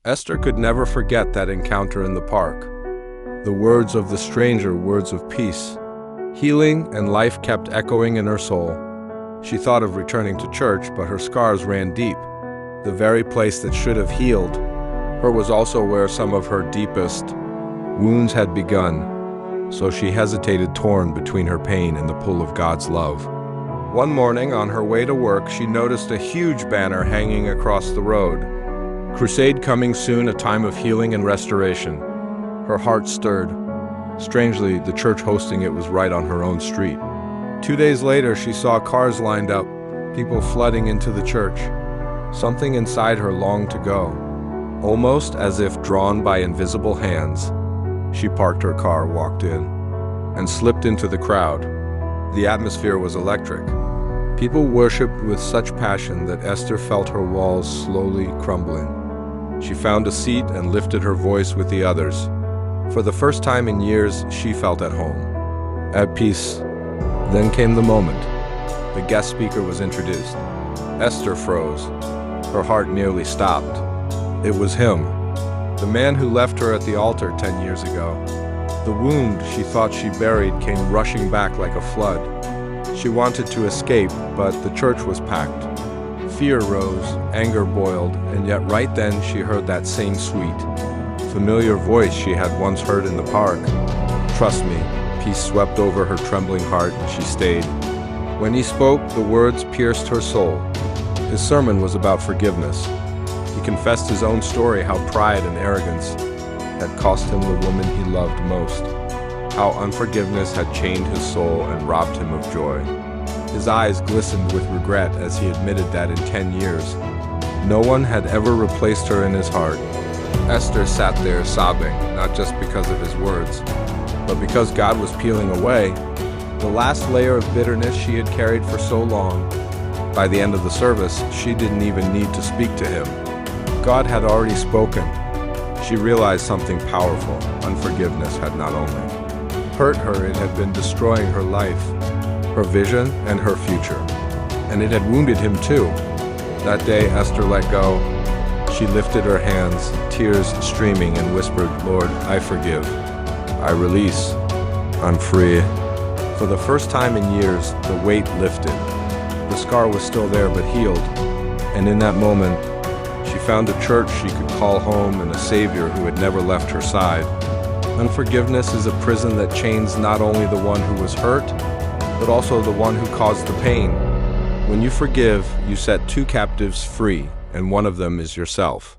Esther could never forget that encounter in the park. The words of the stranger, words of peace. Healing and life kept echoing in her soul. She thought of returning to church, but her scars ran deep. The very place that should have healed her was also where some of her deepest wounds had begun. So she hesitated, torn between her pain and the pull of God's love. One morning, on her way to work, she noticed a huge banner hanging across the road. Crusade coming soon, a time of healing and restoration. Her heart stirred. Strangely, the church hosting it was right on her own street. 2 days later, she saw cars lined up, people flooding into the church. Something inside her longed to go, almost as if drawn by invisible hands. She parked her car, walked in, and slipped into the crowd. The atmosphere was electric. People worshipped with such passion that Esther felt her walls slowly crumbling. She found a seat and lifted her voice with the others. For the first time in years, she felt at home, at peace. Then came the moment. The guest speaker was introduced. Esther froze. Her heart nearly stopped. It was him, the man who left her at the altar 10 years ago. The wound she thought she buried came rushing back like a flood. She wanted to escape, but the church was packed. Fear rose, anger boiled, and yet right then she heard that same sweet, familiar voice she had once heard in the park. Trust me. Peace swept over her trembling heart, and she stayed. When he spoke, the words pierced her soul. His sermon was about forgiveness. He confessed his own story, how pride and arrogance had cost him the woman he loved most, how unforgiveness had chained his soul and robbed him of joy. His eyes glistened with regret as he admitted that in 10 years, no one had ever replaced her in his heart. Esther sat there sobbing, not just because of his words, but because God was peeling away the last layer of bitterness she had carried for so long. By the end of the service, she didn't even need to speak to him. God had already spoken. She realized something powerful. Unforgiveness had not only hurt her, it had been destroying her life, her vision, and her future. And it had wounded him too. That day, Esther let go. She lifted her hands, tears streaming, and whispered, "Lord, I forgive. I release. I'm free." For the first time in years, the weight lifted. The scar was still there, but healed. And in that moment, she found a church she could call home and a Savior who had never left her side. Unforgiveness is a prison that chains not only the one who was hurt, but also the one who caused the pain. When you forgive, you set two captives free, and one of them is yourself.